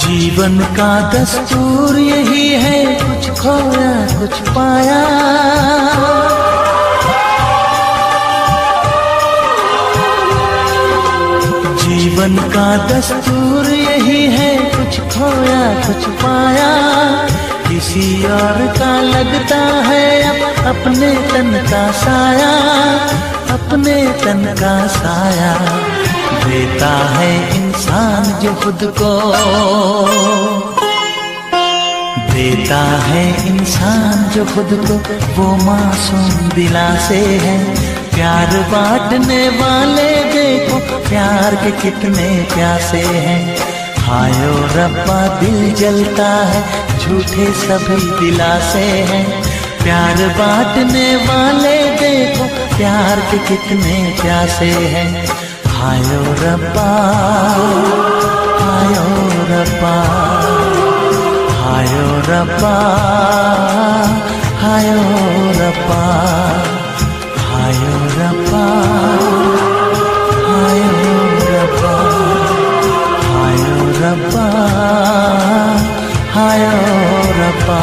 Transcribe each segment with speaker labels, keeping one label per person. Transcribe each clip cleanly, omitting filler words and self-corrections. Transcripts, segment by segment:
Speaker 1: जीवन का दस्तूर यही है, कुछ खोया कुछ पाया। जीवन का दस्तूर यही है, कुछ खोया कुछ पाया। किसी और का लगता है अपने तन का साया, अपने तन का साया। देता है इंसान जो खुद को, देता है इंसान जो खुद को, वो मासूम दिलासे है। प्यार बांटने वाले देखो, प्यार के कितने प्यासे हैं। हायो रब्बा दिल जलता है, झूठे सभी दिलासे हैं। प्यार बांटने वाले देखो, प्यार के कितने प्यासे हैं। हायो रब्बा, हायो रब्बा, हायो रब्बा, हायो रब्बा, हायो रब्बा, हायो रब्बा, हायो रब्बा, हायो रब्बा।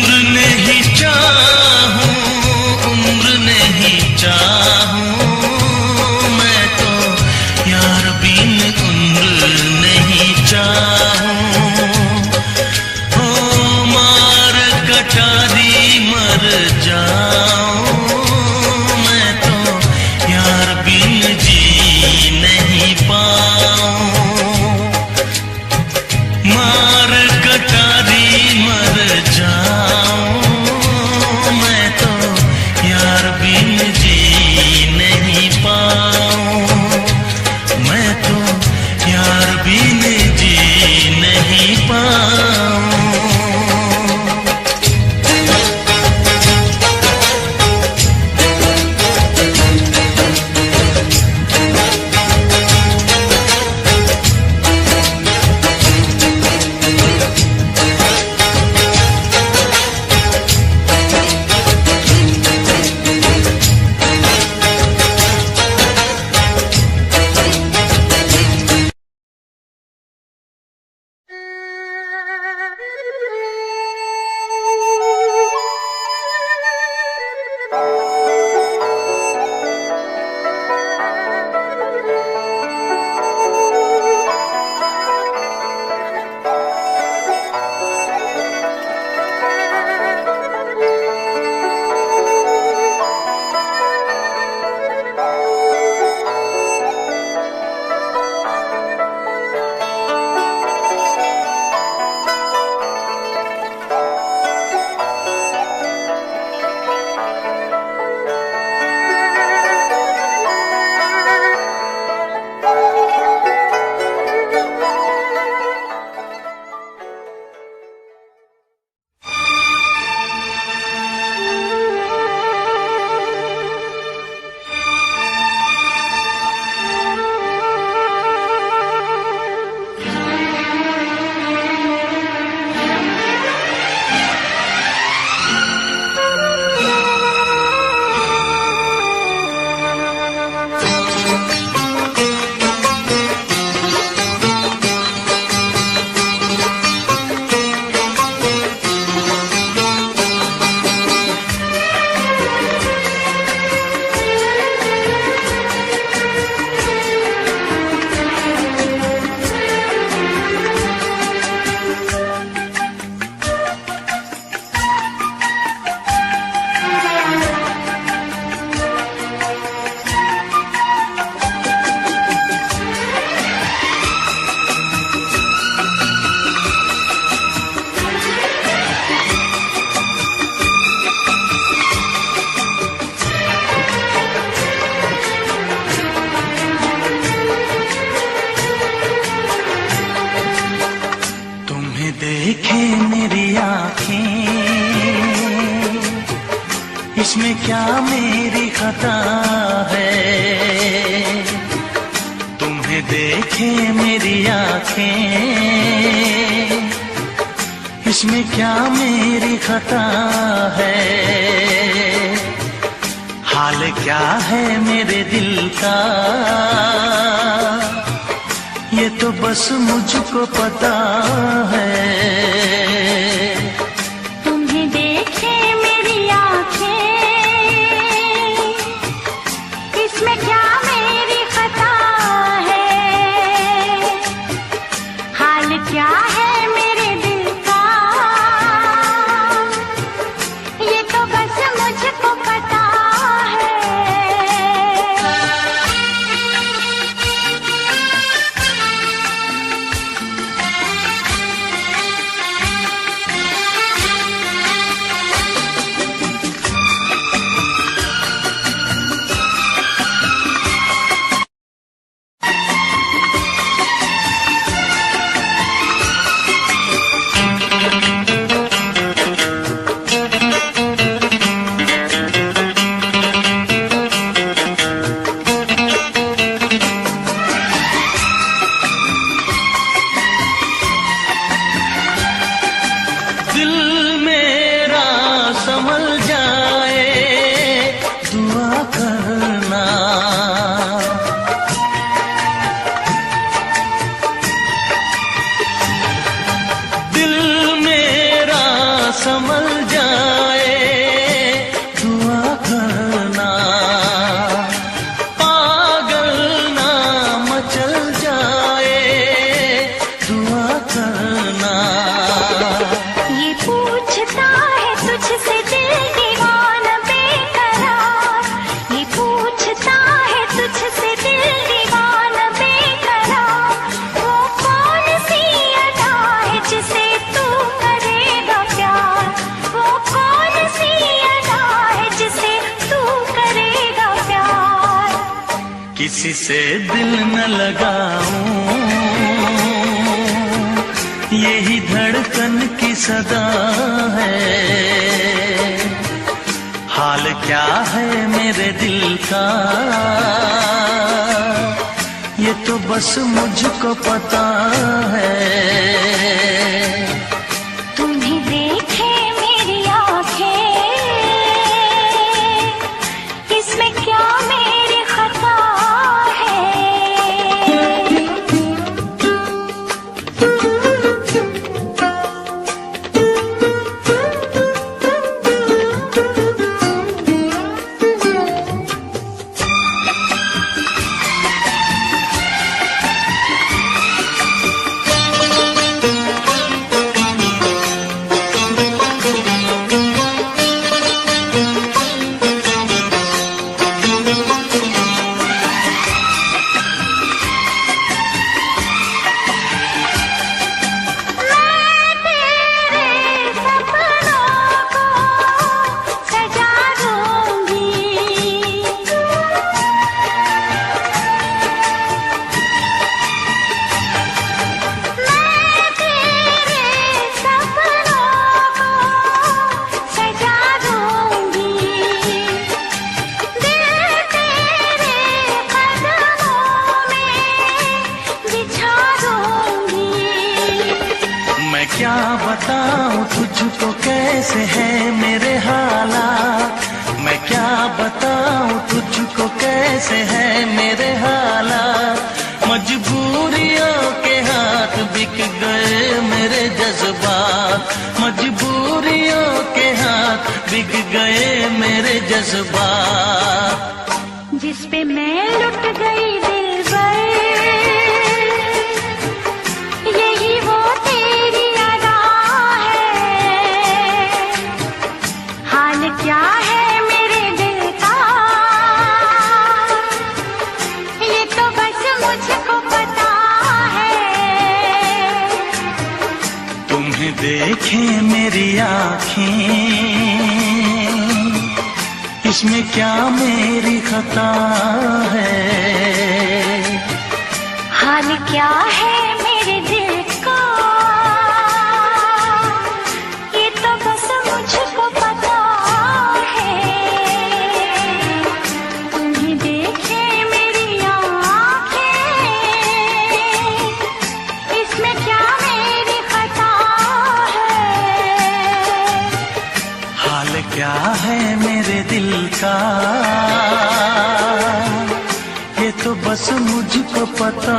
Speaker 1: उम्र नहीं चाहूं, उम्र नहीं चाहूं मैं तो यार बिन उम्र नहीं चाहूं। हो मार कटारी मर जाऊं मैं तो यार बिन जी नहीं पाऊं। मार कटारी मर जाऊं मैं तो यार बिन जी नहीं पाऊं। मैं तो यार बिन जी नहीं पाऊं। देखे मेरी आँखें, इसमें क्या मेरी खता है। तुम्हें देखे मेरी आँखें, इसमें क्या मेरी खता है। हाल क्या है मेरे दिल का, ये तो बस मुझको पता है।
Speaker 2: तुम्हें देखे मेरी आँखें, इसमें क्या मेरी खता है। हाल क्या है मेरे दिल का, ये तो बस मुझको पता है।
Speaker 1: किसी से दिल न लगाऊं, यही धड़कन की सदा है। हाल क्या है मेरे दिल का, ये तो बस मुझको पता है।
Speaker 2: तुम्हें देखे मेरी आंखें, इसमें क्या मेरी खता है।
Speaker 1: क्या बताऊं तुझको कैसे है मेरे हालात, मैं क्या बताऊं तुझको कैसे है मेरे हालात। मजबूरियों के हाथ बिक गए मेरे जज्बात, मजबूरियों के हाथ बिक गए मेरे जज्बात।
Speaker 2: जिस पे मैं लुट गई दिलबर, यही वो तेरी अदा है। हाल क्या है मेरे दिल का, ये तो बस मुझको पता है।
Speaker 1: तुम्हें देखे मेरी आँखें, इसमें क्या मेरी खता है।
Speaker 2: हाल क्या है मेरे दिल का, ये तो बस मुझको पता है। तुम्हें देखे मेरी आँखें, इसमें क्या मेरी खता है।
Speaker 1: हाल क्या है मेरे दिल का, ये तो बस मुझको पता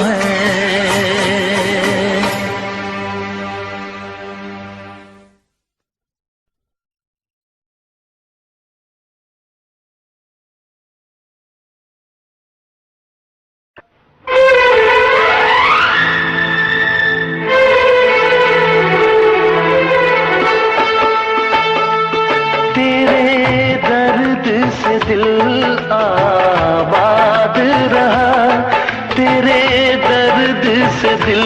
Speaker 1: है। दिल आबाद रहा, तेरे दर्द से दिल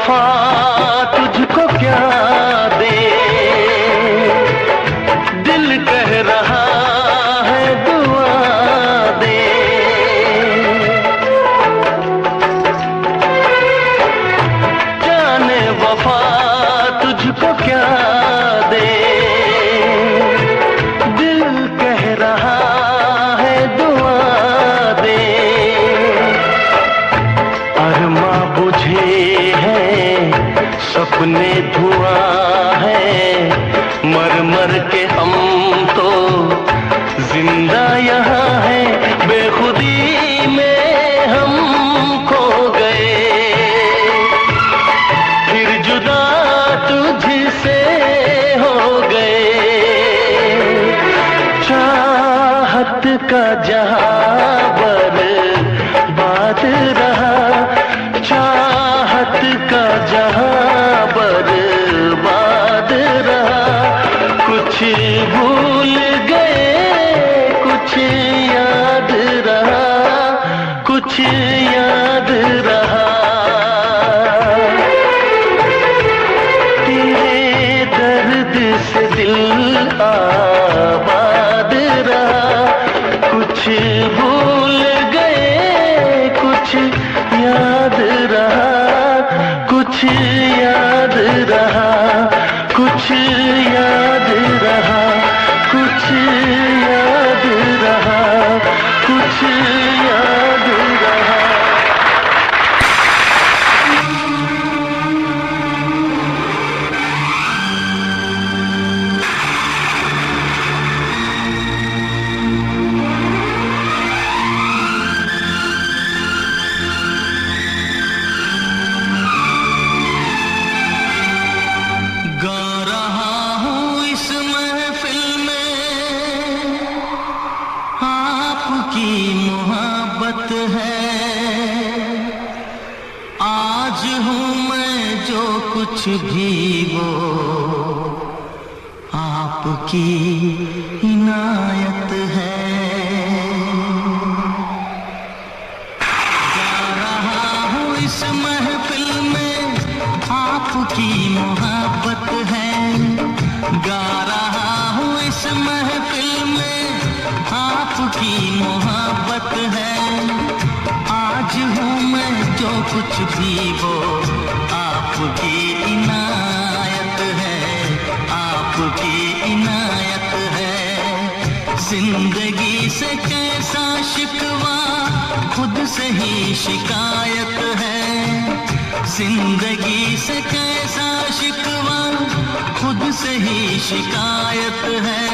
Speaker 1: वफा तुझको क्या दे, दिल कह रहा है दुआ दे। जाने वफा तुझको क्या दे, दिल कह रहा है दुआ दे। अरमा बुझे हैं सपने धुआं है, मर मर के हम तो जिंदा यहाँ है। बेखुदी में हम खो गए, फिर जुदा तुझसे हो गए। चाहत का जहां बर्बाद रहा, चाहत का जहां बर्बाद रहा। कुछ भूल गए कुछ याद रहा, कुछ याद रहा। तेरे दर्द से दिल आबाद रहा। कुछ भूल गए कुछ याद रहा, कुछ याद रहा, कुछ याद रहा, कुछ याद रहा, कुछ याद रहा। आपकी मोहब्बत है, आज हूँ मैं जो कुछ भी वो आपकी इनायत है। गा रहा हूँ इस महफिल में आपकी मोहब्बत है, गा रहा हूँ इस महफिल में आपकी मोहब्बत है। आज हूँ मैं जो कुछ भी वो आपकी इनायत है, आपकी इनायत है। जिंदगी से कैसा शिकवा खुद से ही शिकायत है, जिंदगी से कैसा शिकवा खुद से ही शिकायत है।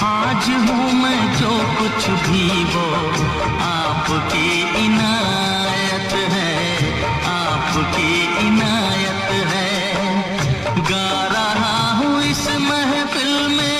Speaker 1: आज हूँ मैं जो कुछ भी वो आपकी इनायत है, आपकी इनायत है। गा रहा हूँ इस महफिल में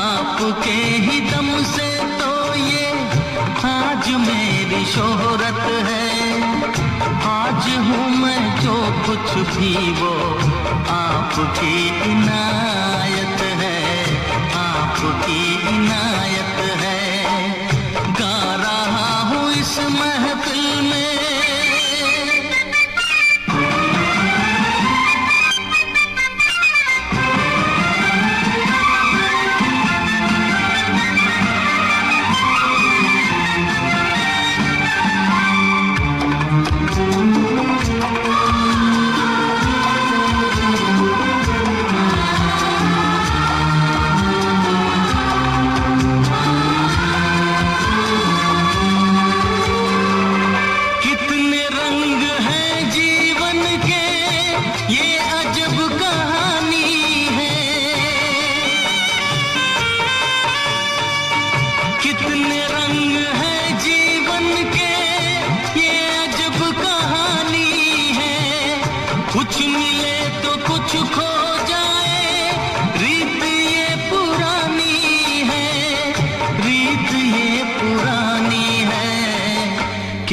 Speaker 1: आपके ही दम से तो ये आज मेरी शोहरत है। आज हूँ मैं जो कुछ भी वो आपकी इनायत है, आपकी इनायत है। गा रहा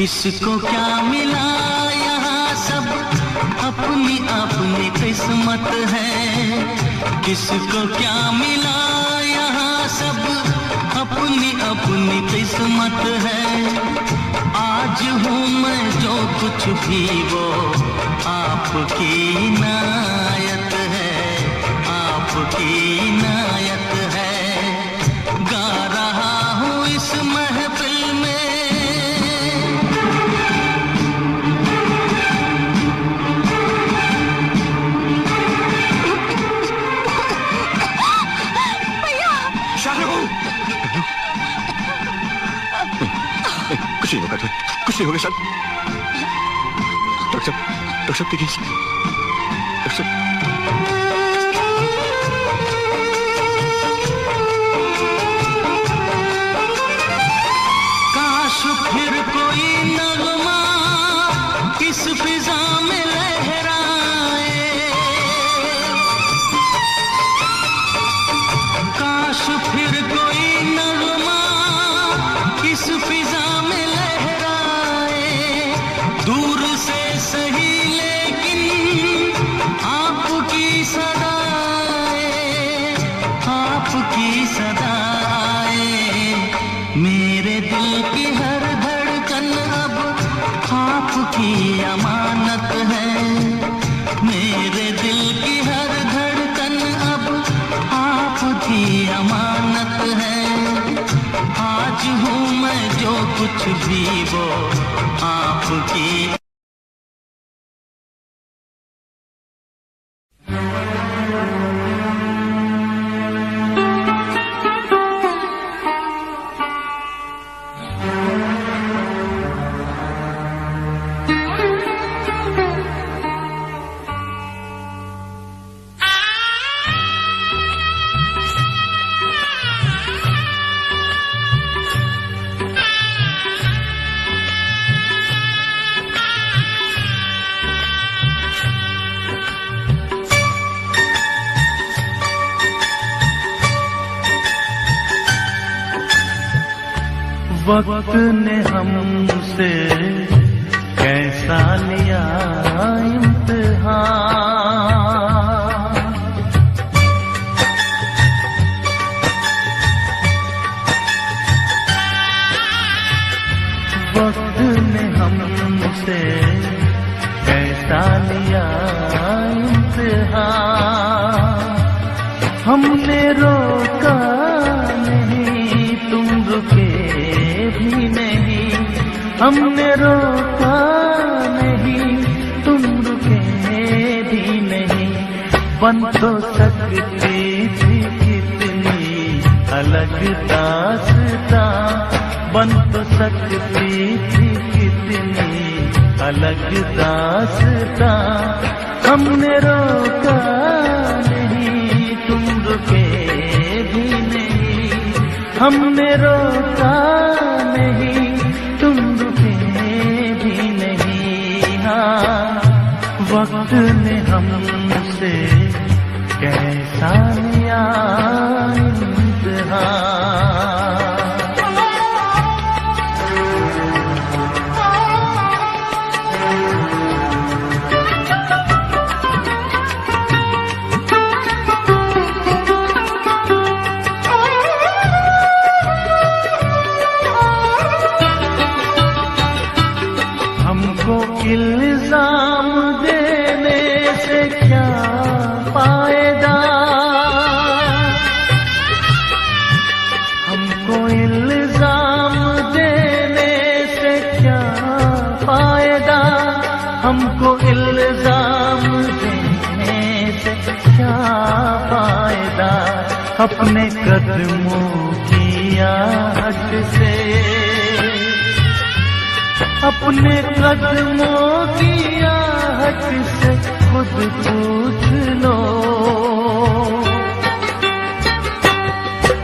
Speaker 1: किसको क्या मिला यहाँ सब अपनी अपनी किस्मत है। किसको क्या मिला यहाँ सब अपनी अपनी किस्मत है। आज हूँ मैं जो कुछ भी वो आपकी इनायत है, आपकी इनायत है। गा रहा हूँ इस महफिल में
Speaker 3: कुछ नहीं होगा, कुछ नहीं होगा शायद। डॉक्टर साहब देखिए, डॉक्टर साहब।
Speaker 1: काश फिर कोई नगमा इस फिजा में लहराए, काश फिर कोई नगमा इस फिजा में लहराए। दूर से सही लेकिन आपकी सदाए, आपकी सदाए। मेरे दिल की हर धड़कन अब आपकी अमानत है। मेरे दिल की हर धड़कन अब आपकी अमानत है। आज हूँ मैं जो कुछ भी वो आपकी। वक्त ने हमसे कैसा लिया इम्तिहान। वक्त ने हमसे कैसा लिया इम्तिहान। हमने रोका नहीं, तुम रुके भी नहीं। हमने रोका नहीं, तुम रुके भी नहीं। बन तो सकती थी कितनी अलग दास्तां, बन तो सकती थी कितनी अलग दास्तां। हमने रोका नहीं, तुम रुके भी नहीं। हमने रोका नहीं, तुम रुके भी नहीं। हाँ, वक्त ने हमसे कैसा लिया इम्तिहान। इल्जाम देने से क्या फायदा, हमको इल्जाम देने से क्या फायदा। हमको इल्जाम देने से क्या फायदा। अपने कदमों की आहट से, अपने कदमों की आहट से खुद पूछ लो,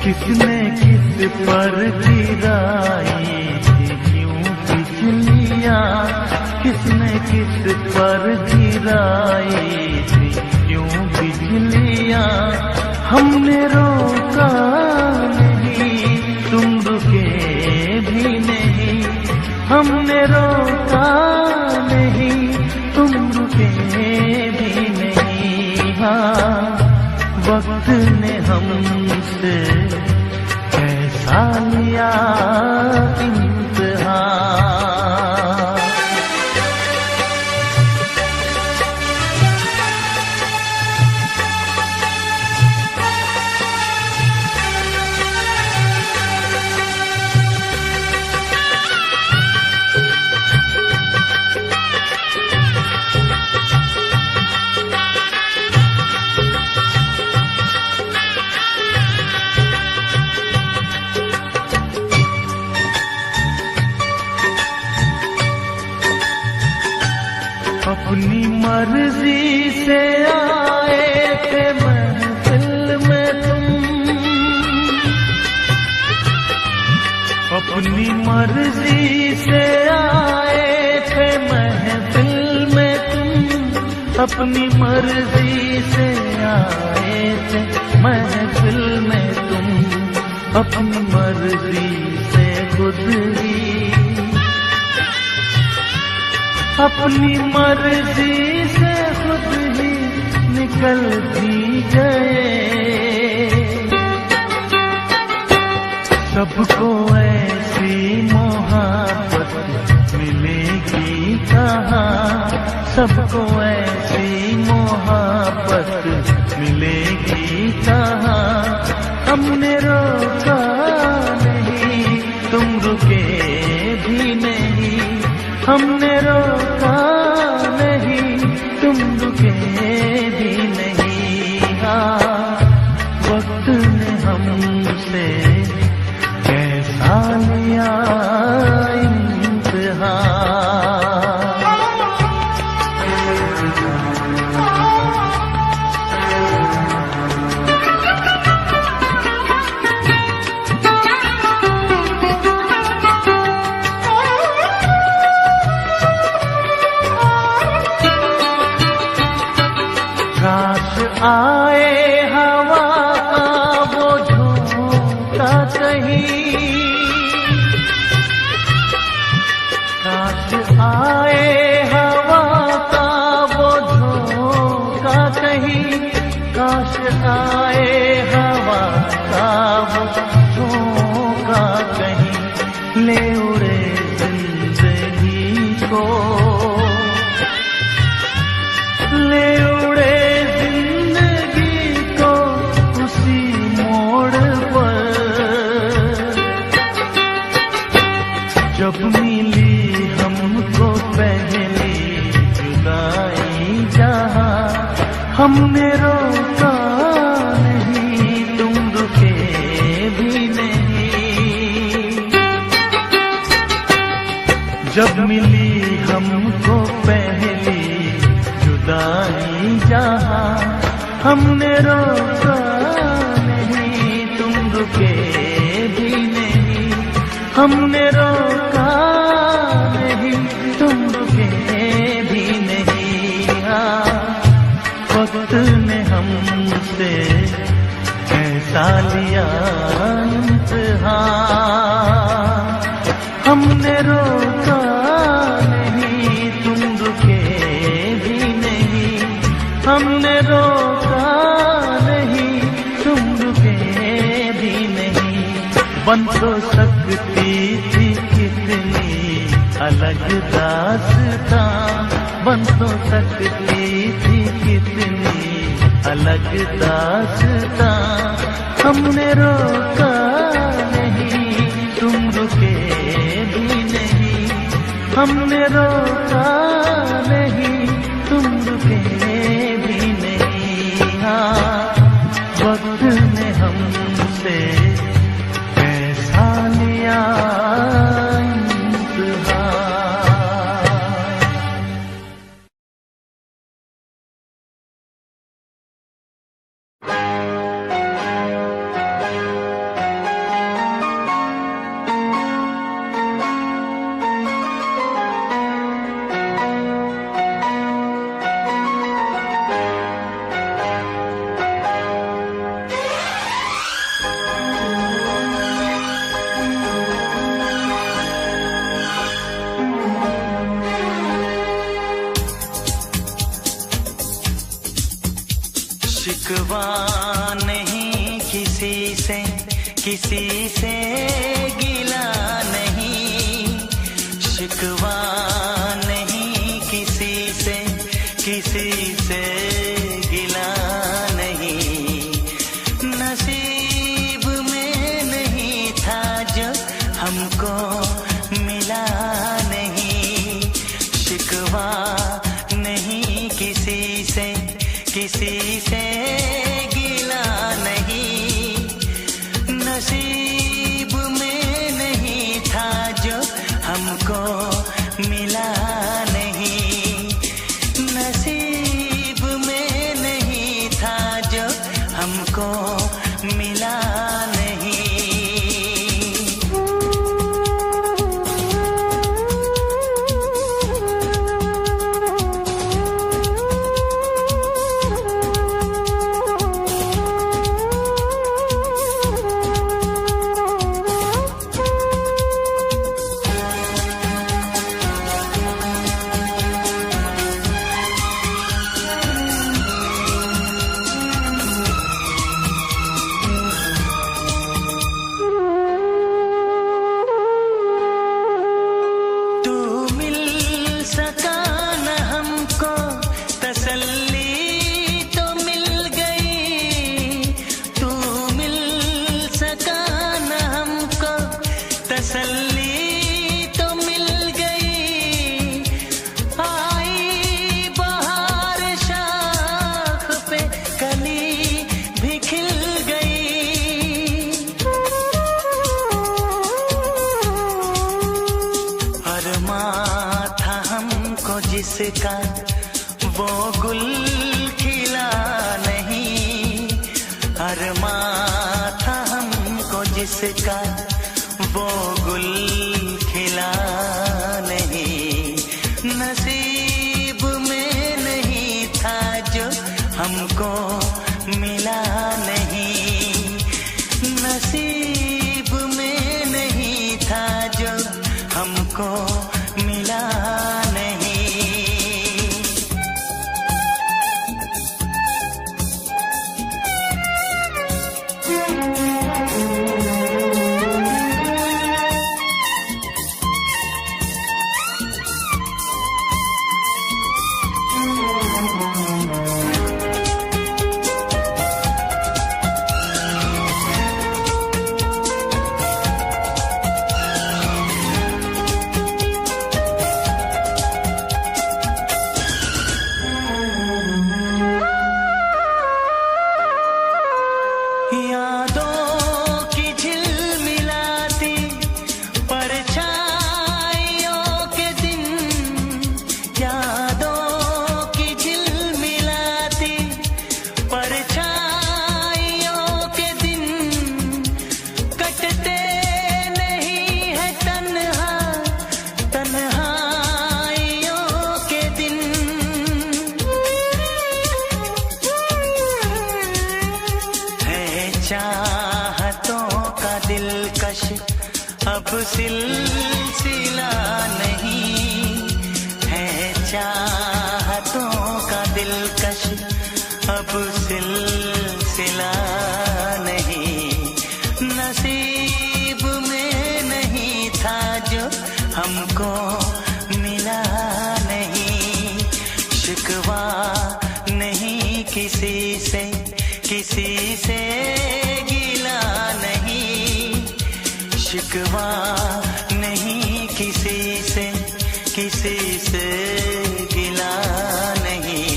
Speaker 1: किसने किस पर गिराई थी क्यों बिजलियां। किसने किस पर गिराई थी क्यों बिजलियां। हमने रोका नहीं, तुम रुके भी नहीं। हमने रोका नहीं, तुम रुके भी नहीं। हाँ, वक्त ने हमसे कैसा लिया इम्तिहान। अपनी मर्जी से आए थे महफिल में तुम, अपनी मर्जी से आए थे महफिल में तुम, अपनी मर्जी से आए थे महफिल में तुम, अपनी मर्जी से खुद ही, अपनी मर्जी से खुद ही निकल भी गए। सबको ऐसी मोहब्बत मिलेगी कहाँ, सबको ऐसी मोहब्बत मिलेगी कहाँ। हमने रोका नहीं, तुम रुके भी नहीं, हमने रोका नहीं, तुम रुके भी नहीं। हाँ, वक्त ने हमसे कैसा लिया इम्तिहान। काश आए हवा का वो झोंका कहीं, काश आए हवा का वो झोंका कहीं, काश आए हवा का वो झोंका कहीं, ले उड़े जिंदगी को, ले उड़े जब मिली हमको पहली जुदाई जहाँ, हमने रोका नहीं, तुम रुके भी नहीं। जब मिली हमको पहली जुदाई जहाँ, हमने रोका नहीं, तुम रुके भी नहीं, हमने रोका नहीं, तुम रुके भी नहीं। हाँ, वक्त ने हमसे कैसा लिया इम्तिहान। हमने रोका नहीं, तुम रुके भी नहीं, हमने रोका नहीं, तुम रुके भी नहीं। बन तो सकती थी कितनी अलग दास्तां, बन तो सकती थी कितनी अलग दास्तां। हमने रोका नहीं, तुम रुके भी नहीं, हमने रोका नहीं, तुम रुके भी नहीं। हाँ, वक्त ने हमसे कैसा लिया इम्तिहान। शिकवा नहीं किसी से, किसी से गिला नहीं, शिकवा नहीं किसी से, किसी से गिला नहीं। नसीब में नहीं था जो हमको मिला नहीं, शिकवा नहीं किसी से, किसी से गिला नहीं। नसीब में नहीं था जो हमको मिला नहीं, नसीब में नहीं था जो हमको मिला नहीं। तसल्ली तो मिल गई, आई बहार शाख पे कली भी खिल गई। अरमां था हमको जिसका वो गुल खिला नहीं, अरमां था हमको जिसका वो गुल खिला नहीं। नसीब में नहीं था जो हमको मिला नहीं, नसीब में नहीं था जो हमको मिला नहीं। यादों की झिलमिलाती परछाइयों के दिन, यादों की झिलमिलाती परछाइयों के दिन, कटते नहीं है तन्हा तन्हाइयों के दिन। चाहतों का दिलकश अब सिलसिला नहीं है, चाहतों का दिलकश अब सिलसिला नहीं। नसीब में नहीं था जो हमको मिला नहीं, शिकवा नहीं किसी से, किसी से गिला नहीं, शिकवा नहीं किसी से, किसी से गिला नहीं।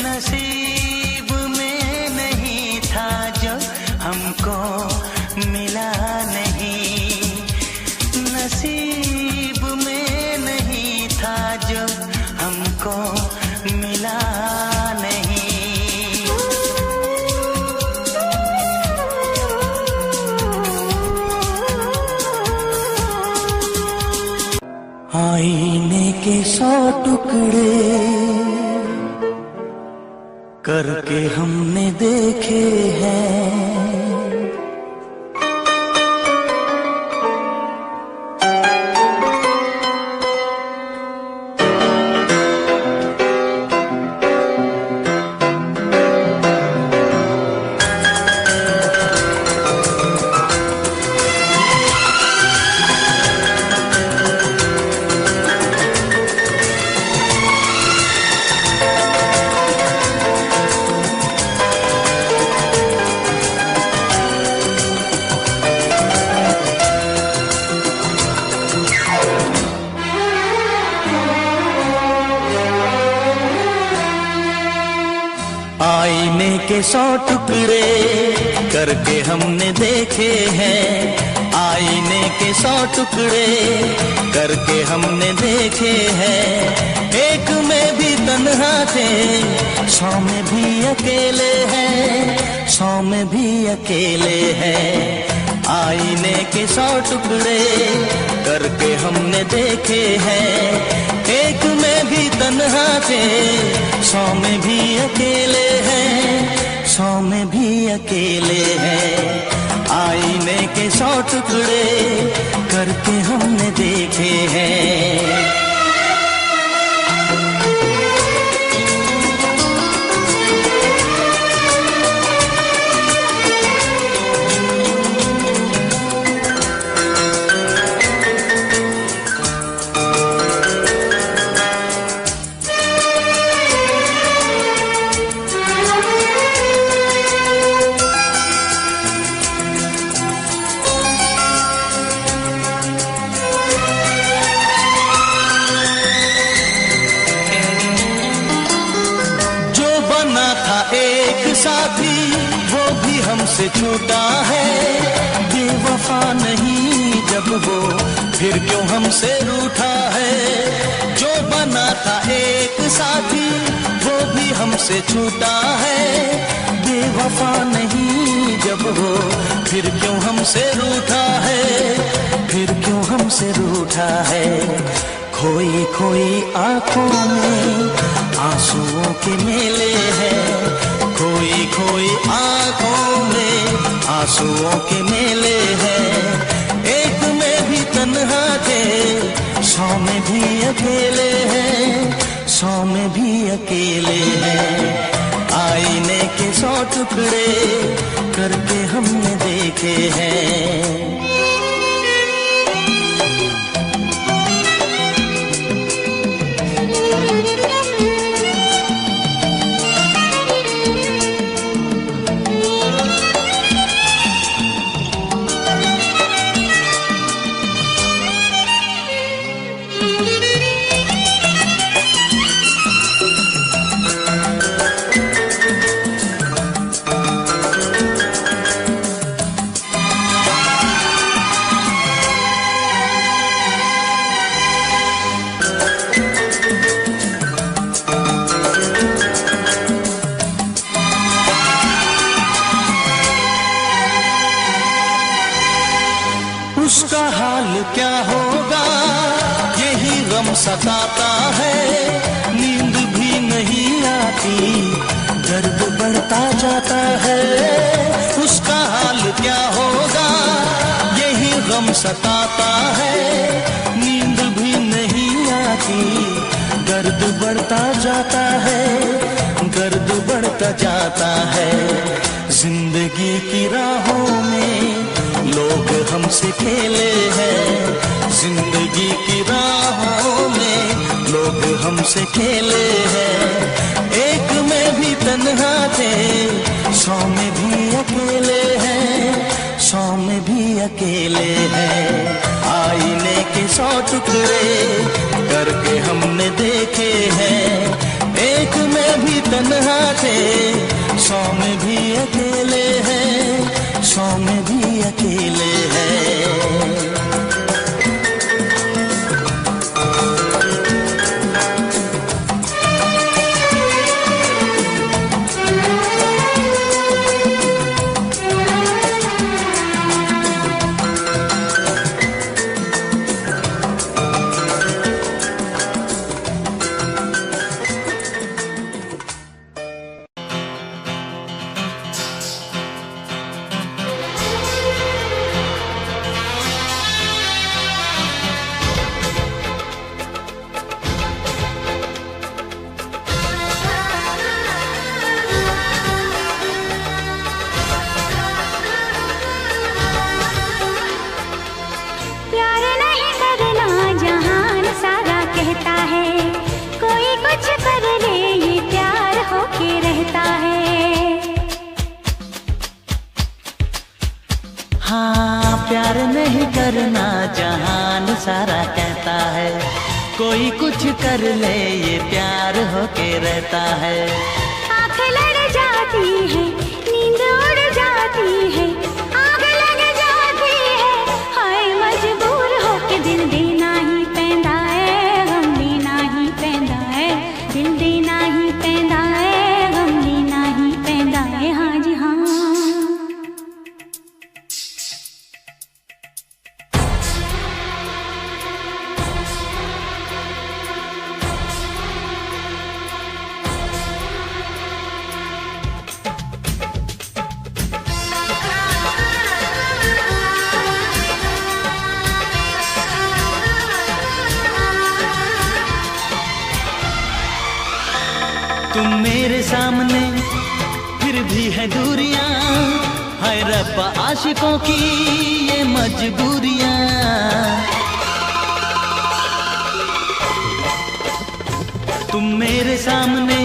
Speaker 1: नसीब में नहीं था जो हमको मिला नहीं, नसीब में नहीं था जो हमको मिला नहीं। आईने के 100 टुकड़े करके हमने देखे हैं, आईने के 100 टुकड़े करके हमने देखे हैं, आईने के 100 टुकड़े करके हमने देखे हैं। एक में भी तन्हा थे, 100 में भी अकेले हैं, 100 में भी अकेले हैं। आईने के 100 टुकड़े करके हमने देखे हैं, एक में भी तन्हा थे, 100 में भी अकेले हैं, 100 में भी अकेले हैं। आईने के 100 टुकड़े करके हमने देखे हैं। साथी वो भी हमसे छूटा है, बेवफा नहीं जब वो फिर क्यों हमसे रूठा है। जो बना था एक साथी वो भी हमसे छूटा है, बेवफा नहीं जब वो फिर क्यों हमसे रूठा है, फिर क्यों हमसे रूठा है। खोई खोई आंखों में आंसुओं के मेले हैं, खोई खोई आंखों में आंसुओं के मेले हैं। एक में भी तन्हा थे, 100 में भी अकेले हैं, 100 में भी अकेले हैं। आईने के 100 टुकड़े करके हमने देखे हैं। उसका हाल क्या होगा यही गम सताता है, नींद भी नहीं आती दर्द बढ़ता जाता है। उसका हाल क्या होगा यही गम सताता है, नींद भी नहीं आती दर्द बढ़ता जाता है, दर्द बढ़ता जाता है। जिंदगी की राहों में लोग हमसे खेले हैं, जिंदगी की राहों में लोग हमसे खेले हैं। एक में भी तन्हा थे, 100 में भी अकेले हैं, 100 में भी अकेले हैं। आईने के 100 टुकड़े करके हमने देखे हैं, एक में भी तन्हा थे, 100 में भी अकेले हैं, 100 में भी अकेले हैं। प्यार नहीं करना जहान सारा कहता है, कोई कुछ कर ले ये प्यार होके रहता है।
Speaker 2: आँख लड़ जाती जाती है, नींद उड़ जाती है, आग लग जाती है, हाय मजबूर हो के दिल देना ही पैंदा है, गम देना ही पैंदा है, दिल देना ही पैंदा है, गम देना ही पैंदा है, हाँ जी हाँ।
Speaker 1: तुम मेरे सामने फिर भी है दूरियां, हाय रब्बा आशिकों की ये मजबूरियां। तुम मेरे सामने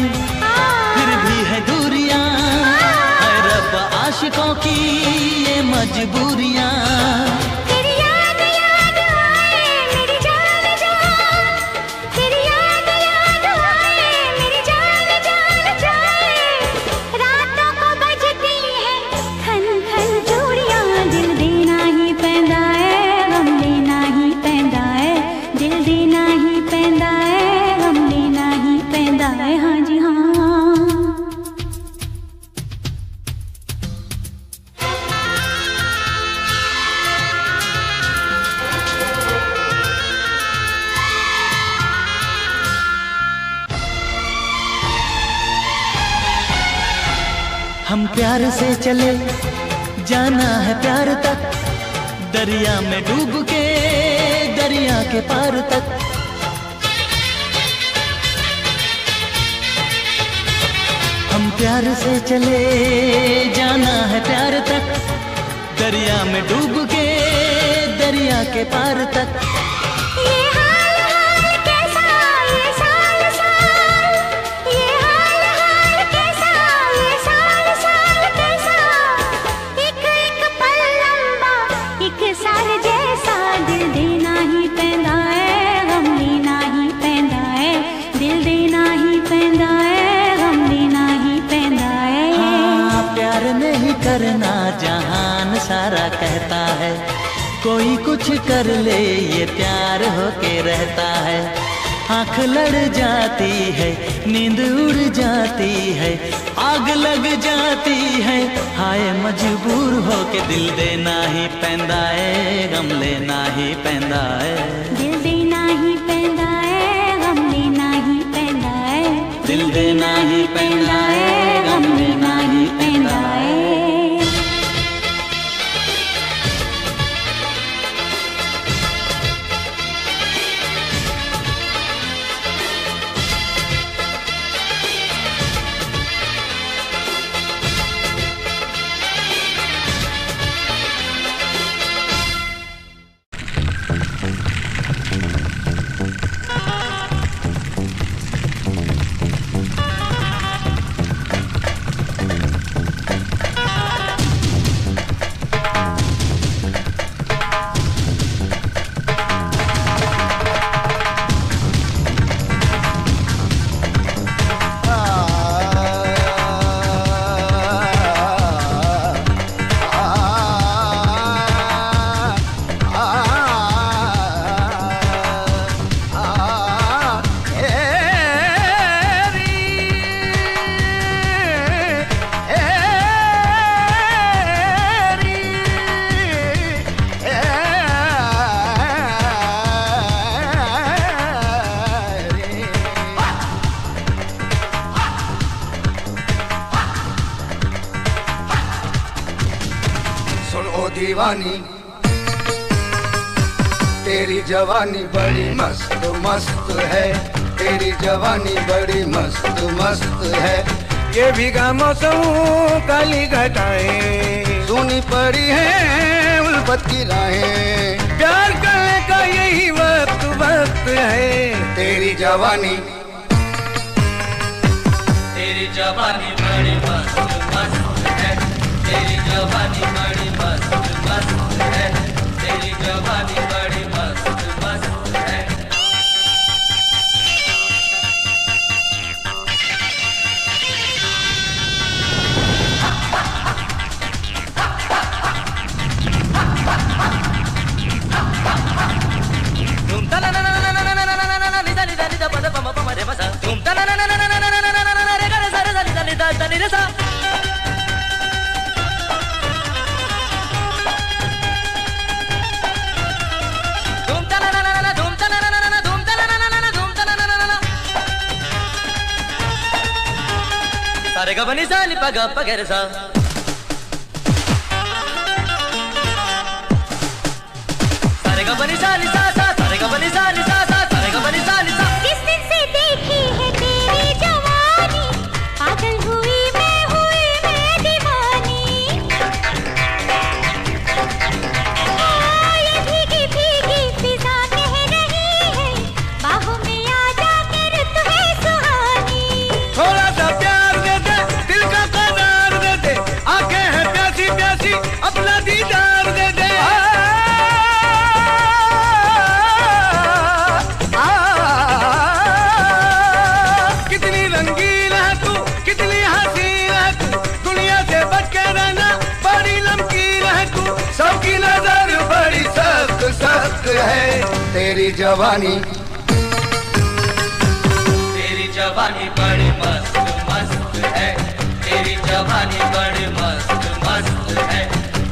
Speaker 1: फिर भी है दूरियां, हाय रब्बा आशिकों की ये मजबूरियां।
Speaker 2: तेरी याद याद आए मेरी जान जान, तेरी याद याद आए मेरी जान जान जाए, रातों को बजती है खन खन चूड़ियां, दिल देना ही पैंदा है, गम देना ही पैंदा है, दिल देना ही पैंदा है, गम देना ही पैंदा है, हाँ जी हाँ।
Speaker 1: हम प्यार से चले जाना है प्यार तक, दरिया में डूब के दरिया के पार तक। हम प्यार से चले जाना है प्यार तक, दरिया में डूब के दरिया के पार तक।
Speaker 2: ये हाल हाल कैसा, ये साल साल, ये हाल हाल कैसा, ये साल साल कैसा, एक एक पल लंबा एक साल जैसा, दिल देना ही पैंदा है, गम देना ही पैंदा है, दिल देना ही पैंदा है, गम देना ही पैंदा है।
Speaker 1: हाँ, प्यार नहीं करना जहान सारा कहता है, कोई कुछ कर ले ये प्यार होके रहता है। आंख लड़ जाती है, नींद उड़ जाती है, आग लग जाती है, हाय मजबूर होके दिल देना ही पैंदा है, गम लेना ही पैंदा है,
Speaker 2: दिल देना ही पैंदा है, गम देना ही पैंदा है,
Speaker 1: दिल देना ही पैंदा है, गम लेना ही पैंदा है।
Speaker 4: दीवानी तेरी जवानी बड़ी मस्त मस्त है, तेरी जवानी बड़ी मस्त मस्त है।
Speaker 5: ये भीगा मौसम काली घटाएं
Speaker 4: सुनी पड़ी है उल्फत की राहें,
Speaker 5: प्यार करने का यही वक्त वक्त है।
Speaker 4: तेरी जवानी
Speaker 1: बड़ी मस्त मस्त है, तेरी जवानी बड़ी मस्त मस्त है, तेरी जवानी बड़ी मस्त मस्त है।
Speaker 5: नि रे सा धूम तला ला ला ला धूम तला ला ला ला धूम तला ला ला ला धूम तला ला ला ला सारे गा बनी सा नि पा गा पा गे रे सा सारे गा बनी सा नि सा सा सारे गा बनी सा नि सा सा सारे गा बनी सा नि सा
Speaker 2: जिस दिन से देखी है तेरी जवानी पागल हुई मैं दीवानी ये भीगी भीगी फिजा कह रही है बाहों में आ जा कर तू है सुहानी
Speaker 5: थोड़ा सा प्यार दे दे दिल का करार दे दे आंखें हैं प्यासी प्यासी अपना दीदार दे दे कितनी रंगीन है तू कितनी हसीन है तू दुनिया से बच के रहना बड़ी नमकीन है तू
Speaker 4: सबकी नजर बड़ी सख्त सख्त है तेरी जवानी
Speaker 5: बड़ी मस्त मस्त है तेरी जवानी बड़ी मस्त मस्त है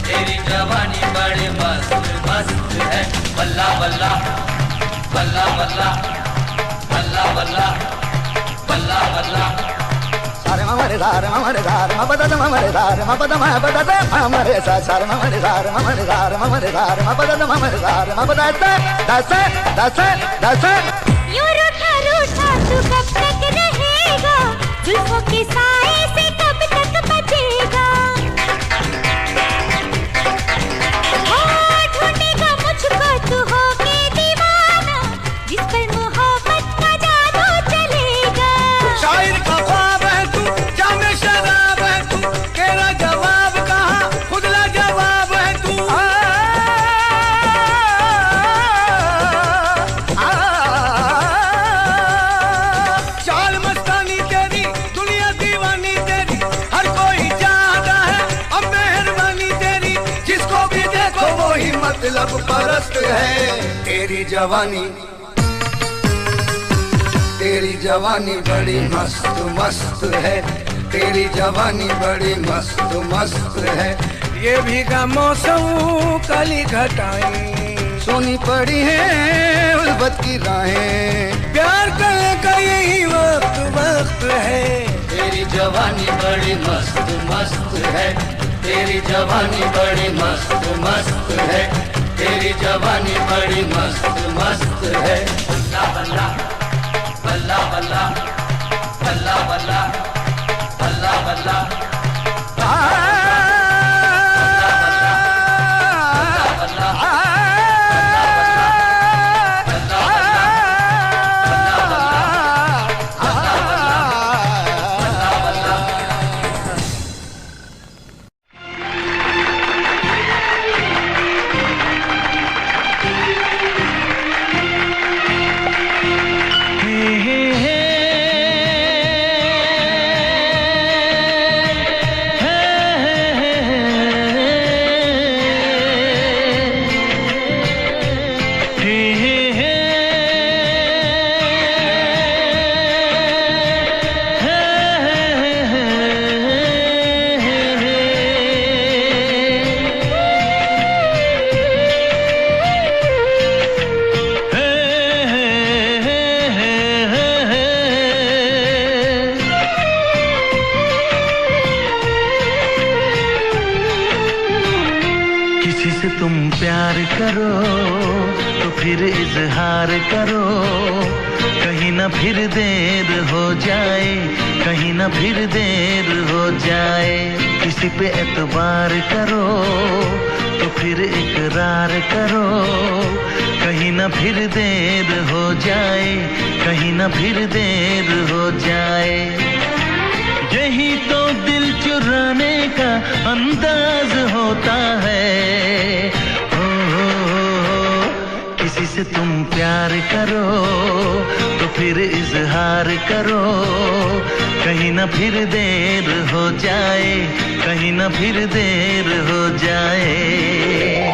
Speaker 5: तेरी जवानी बड़ी मस्त मस्त है बल्ला बल्ला बल्ला बल्ला बल्ला बल्ला बल्ला बल्ला
Speaker 4: सारे ममरे दार मबदा ममरे दार मबदा मबदा ममरे सा सारे ममरे दार ममरे दार मबदा ममरे दार मबदा दस दस दस
Speaker 2: यूं रूठा रूठा तू कब तक रहेगा जुल्फों के साए से कब तक बचेगा ढूंढेगा मुझको तू होके दीवाना जिस पर मोहब्बत का जादू चलेगा
Speaker 5: शायर का ख्वाब है तू जामे शराब है तू तेरा जवाब कहाँ खुदला जवाब है तू चाल मस्तानी तेरी दुनिया दीवानी तेरी हर कोई चाहता है अब मेहरबानी तेरी जिसको भी देखो वो ही
Speaker 4: मतलब परस्त है तेरी जवानी बड़ी मस्त मस्त है तेरी जवानी बड़ी मस्त मस्त है
Speaker 5: ये भीगा मौसम काली घटाएं
Speaker 4: सोनी पड़ी है उल्फत की राहें
Speaker 5: प्यार करने का यही वक्त वक्त है
Speaker 6: तेरी जवानी बड़ी मस्त मस्त है तेरी जवानी बड़ी मस्त मस्त है तेरी जवानी बड़ी मस्त मस्त है बल्ला बल्ला बल्ला बल्ला बल्ला बल्ला बल्ला बल्ला
Speaker 1: करो तो फिर इजहार करो, कहीं ना फिर देर हो जाए, कहीं ना फिर देर हो जाए। किसी पे एतबार करो तो फिर इकरार करो, कहीं ना फिर देर हो जाए, कहीं ना फिर देर हो जाए। यही तो दिल चुराने का अंदाज होता है। किसी से तुम प्यार करो तो फिर इजहार करो, कहीं ना फिर देर हो जाए, कहीं ना फिर देर हो जाए।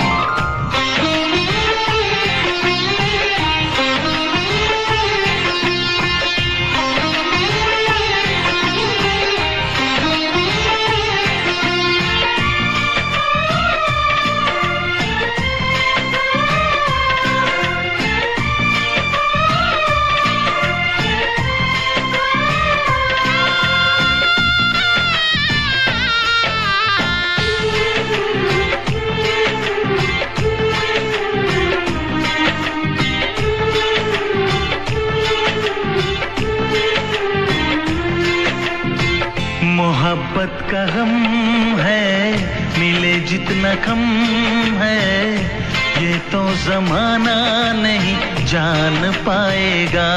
Speaker 1: मोहब्बत का गम है, मिले जितना कम है, ये तो जमाना नहीं जान पाएगा।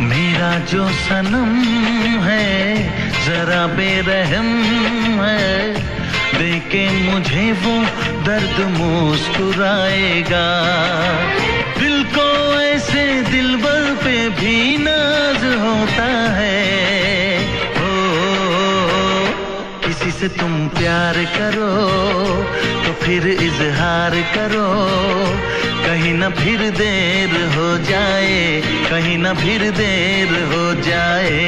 Speaker 1: मेरा जो सनम है जरा बेरहम है, देके मुझे वो दर्द मुस्कुराएगा। दिल को ऐसे दिलबर पे भी नाज होता है। ओ, किसी से तुम प्यार करो तो फिर इजहार करो, कहीं ना फिर देर हो जाए, कहीं ना फिर देर हो जाए।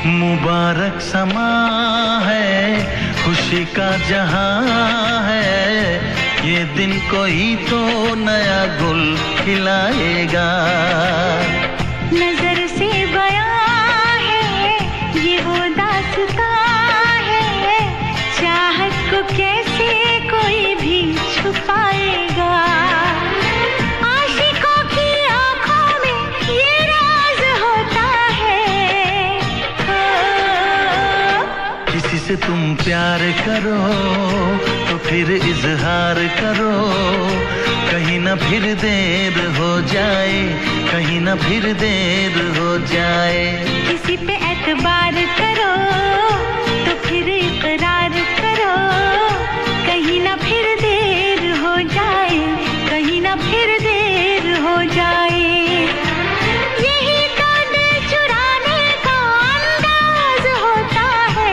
Speaker 1: मुबारक समा है, खुशी का जहां है, ये दिन कोई तो नया गुल खिलाएगा।
Speaker 2: नजर से बयां है ये वो दास्तां है, चाहत को कैसे कोई भी छुपाएगा। आशिकों की आंखों में ये राज होता है।
Speaker 1: किसी से तुम प्यार करो तो फिर इजहार करो, कहीं ना फिर देर हो जाए, कहीं ना फिर देर हो जाए।
Speaker 2: किसी पे एतबार करो तो फिर इकरार करो, कहीं ना फिर देर हो जाए, कहीं ना फिर देर हो जाए। यही तो दिल चुराने का अंदाज होता है।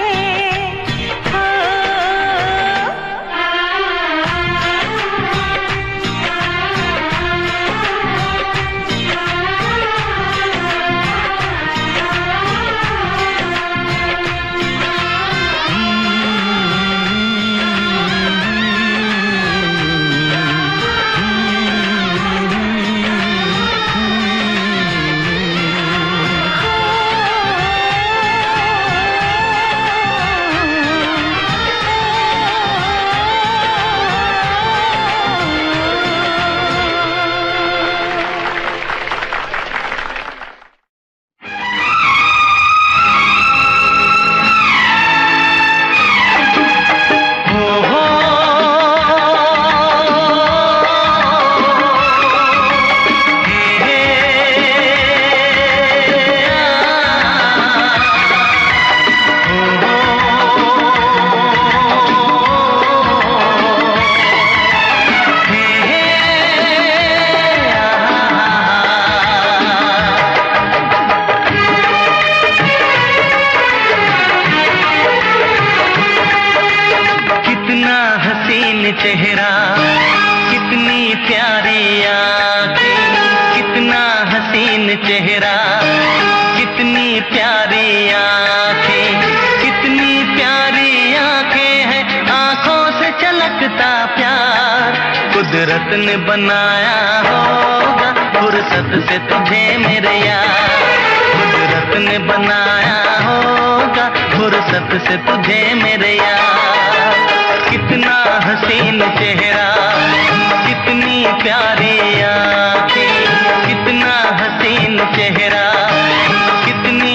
Speaker 1: चेहरा कितनी प्यारी आँखें, कितना हसीन चेहरा, कितनी प्यारी आँखें, कितनी प्यारी आँखें हैं, आँखों से छलकता प्यार। कुदरत ने बनाया होगा फुर्सत से तुझे मेरे यार, कुदरत ने बनाया होगा फुर्सत से तुझे मेरे यार। कितना हसीन चेहरा,